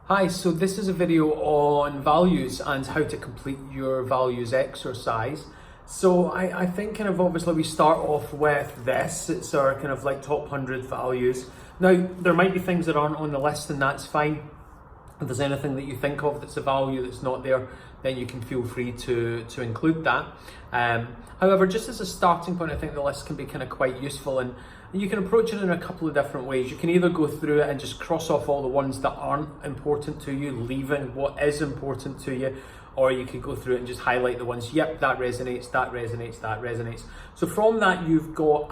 Hi, so this is a video on values and how to complete your values exercise. So I think kind of obviously we start off with this. It's our kind of like top 100 values. Now, there might be things that aren't on the list, and that's fine. If there's anything that you think of that's a value that's not there, then you can feel free to include that. However, just as a starting point, I think the list can be kind of quite useful, and you can approach it in a couple of different ways. You can either go through it and just cross off all the ones that aren't important to you, leaving what is important to you, or you could go through it and just highlight the ones, yep, that resonates, that resonates, that resonates. So from that, you've got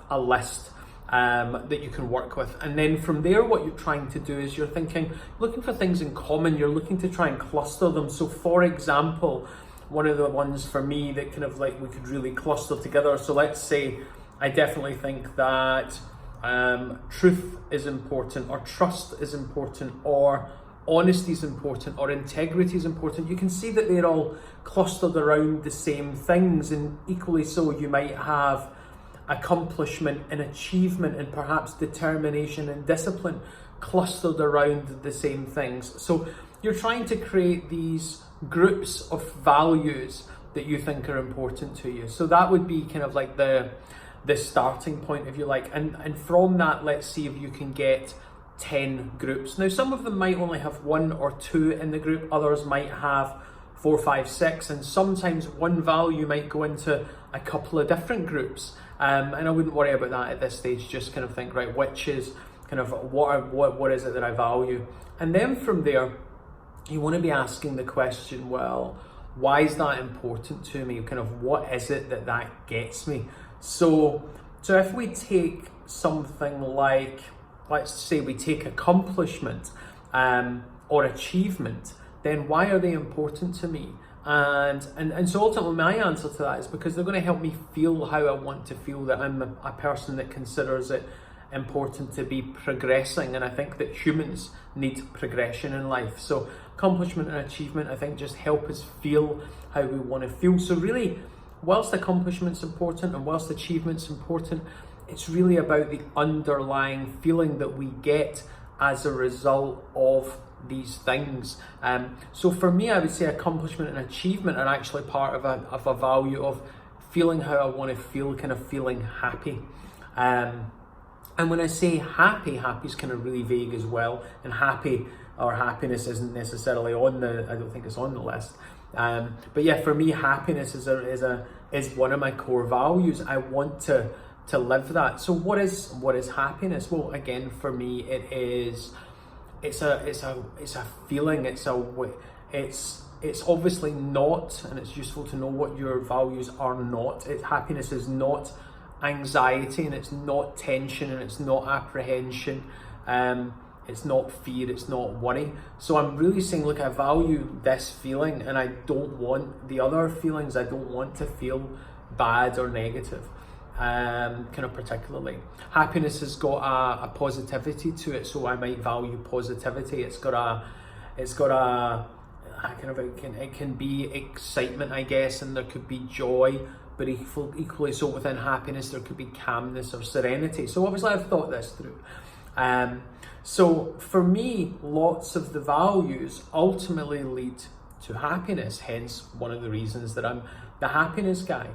a list that you can work with. And then from there, what you're trying to do is you're looking for things in common. You're looking to try and cluster them. So for example, one of the ones for me that kind of like we could really cluster together. So let's say I definitely think that truth is important, or trust is important, or honesty is important, or integrity is important. You can see that they're all clustered around the same things, and equally so you might have accomplishment and achievement and perhaps determination and discipline clustered around the same things. So you're trying to create these groups of values that you think are important to you. So that would be kind of like the starting point, if you like, and from that, let's see if you can get 10 groups. Now, some of them might only have one or two in the group, others might have 4, 5, 6, and sometimes one value might go into a couple of different groups. And I wouldn't worry about that at this stage. Just kind of think, right, which is kind of what is it that I value, and then from there, you want to be asking the question, well, why is that important to me? Kind of what is it that gets me? So if we take something like, let's say we take accomplishment or achievement, then why are they important to me? And so ultimately my answer to that is because they're going to help me feel how I want to feel, that I'm a person that considers it important to be progressing, and I think that humans need progression in life. So accomplishment and achievement, I think, just help us feel how we want to feel. So really, whilst accomplishment's important and whilst achievement's important, it's really about the underlying feeling that we get as a result of these things. So for me, I would say accomplishment and achievement are actually part of a value of feeling how I want to feel, kind of feeling happy. And when I say happy, happy is kind of really vague as well, and happy or happiness isn't necessarily I don't think it's on the list. But yeah, for me, happiness is one of my core values. I want to live that. So what is happiness? Well, again, for me, it's a feeling. It's obviously not, and it's useful to know what your values are not. Happiness is not anxiety, and it's not tension, and it's not apprehension. It's not fear, it's not worry. So I'm really saying, look, I value this feeling, and I don't want the other feelings. I don't want to feel bad or negative. Kind of particularly. Happiness has got a positivity to it, so I might value positivity. It can be excitement, I guess, and there could be joy, but equally so within happiness there could be calmness or serenity. So obviously I've thought this through. So for me, lots of the values ultimately lead to happiness, hence one of the reasons that I'm the happiness guy.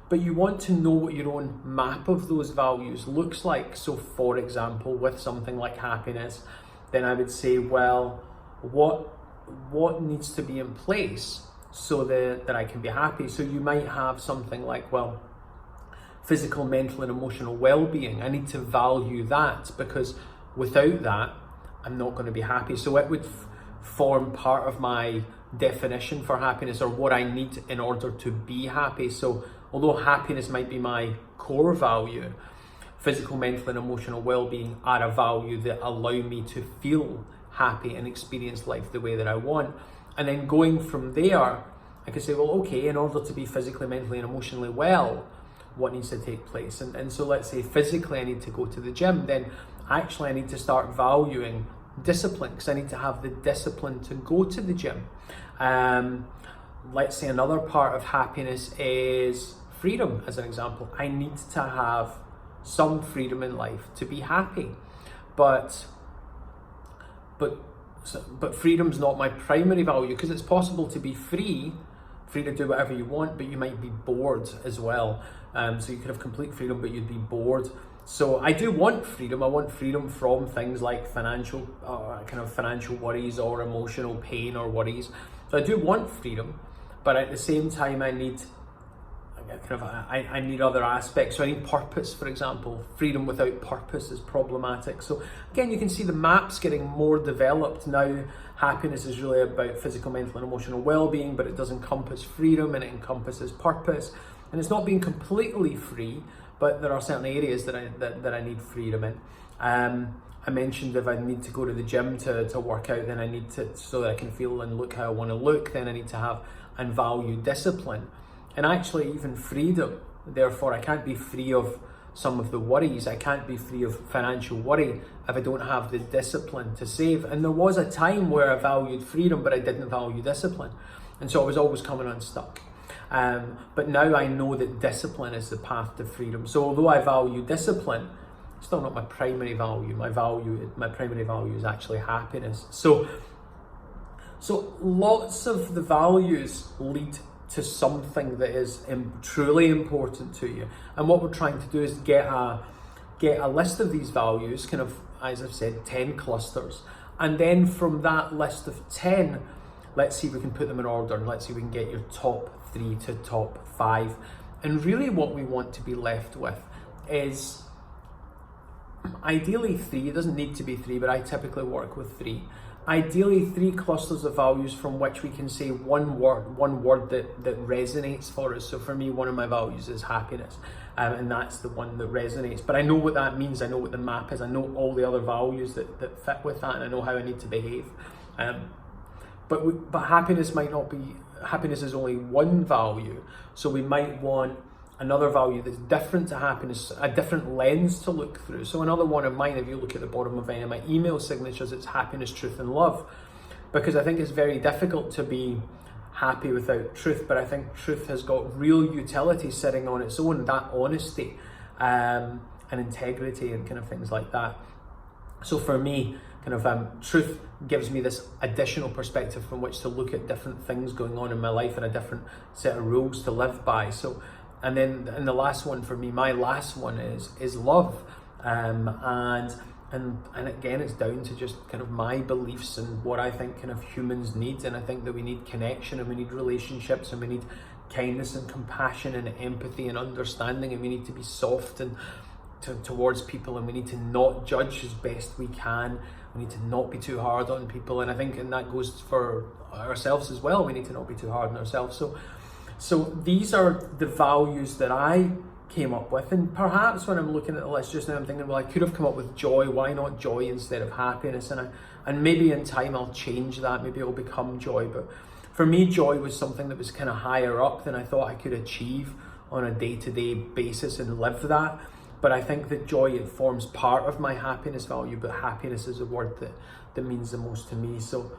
But you want to know what your own map of those values looks like. So for example, with something like happiness, then I would say, well, what needs to be in place so that I can be happy? So you might have something like, well, physical, mental, and emotional well-being. I need to value that, because without that, I'm not going to be happy. So it would form part of my definition for happiness, or what I need in order to be happy. So although happiness might be my core value, physical, mental, and emotional well-being are a value that allow me to feel happy and experience life the way that I want. And then going from there, I can say, well, okay, in order to be physically, mentally, and emotionally well, what needs to take place? And so let's say physically I need to go to the gym, then actually I need to start valuing discipline, because I need to have the discipline to go to the gym. Let's say another part of happiness is freedom, as an example. I need to have some freedom in life to be happy. But but freedom's not my primary value, because it's possible to be free to do whatever you want, but you might be bored as well. So you could have complete freedom, but you'd be bored. So I do want freedom. I want freedom from things like financial worries or emotional pain or worries. So I do want freedom, but at the same time, I need other aspects. So I need purpose, for example. Freedom without purpose is problematic. So again, you can see the map's getting more developed now. Happiness is really about physical, mental, and emotional well-being, but it does encompass freedom and it encompasses purpose. And it's not being completely free, but there are certain areas that I need freedom in. I mentioned if I need to go to the gym to work out, then I need to, so that I can feel and look how I want to look, then I need to have and value discipline. And actually even freedom. Therefore, I can't be free of some of the worries. I can't be free of financial worry if I don't have the discipline to save. And there was a time where I valued freedom, but I didn't value discipline. And so I was always coming unstuck. But now I know that discipline is the path to freedom. So although I value discipline, it's still not my primary value. My primary value is actually happiness. So lots of the values lead to something that is truly important to you. And what we're trying to do is get a list of these values, kind of, as I've said, 10 clusters. And then from that list of 10, let's see if we can put them in order, and let's see if we can get your top 3 to top 5. And really what we want to be left with is ideally 3. It doesn't need to be 3, but I typically work with 3. Ideally 3 clusters of values from which we can say one word that resonates for us. So for me, one of my values is happiness, and that's the one that resonates. But I know what that means. I know what the map is. I know all the other values that fit with that, and I know how I need to behave. But happiness might not be. Happiness is only one value, so we might want another value that's different to happiness, a different lens to look through. So another one of mine, if you look at the bottom of any of my email signatures, it's happiness, truth, and love. Because I think it's very difficult to be happy without truth, but I think truth has got real utility sitting on its own, that honesty and integrity and kind of things like that. So for me, kind of truth gives me this additional perspective from which to look at different things going on in my life and a different set of rules to live by. So, and the last one for me, my last one is love, and again, it's down to just kind of my beliefs and what I think kind of humans need. And I think that we need connection, and we need relationships, and we need kindness and compassion and empathy and understanding, and we need to be soft and towards people, and we need to not judge as best we can. We need to not be too hard on people, and I think, and that goes for ourselves as well. We need to not be too hard on ourselves. So these are the values that I came up with, and perhaps when I'm looking at the list just now, I'm thinking, well, I could have come up with joy. Why not joy instead of happiness? And maybe in time I'll change that. Maybe it'll become joy. But for me, joy was something that was kind of higher up than I thought I could achieve on a day-to-day basis and live that. But I think that joy, it forms part of my happiness value, but happiness is a word that means the most to me. So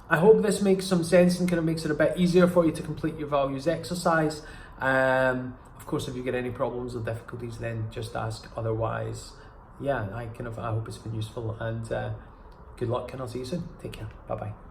I hope this makes some sense and kind of makes it a bit easier for you to complete your values exercise. Of course, if you get any problems or difficulties, then just ask. Otherwise, yeah, I hope it's been useful, and good luck, and I'll see you soon. Take care. Bye-bye.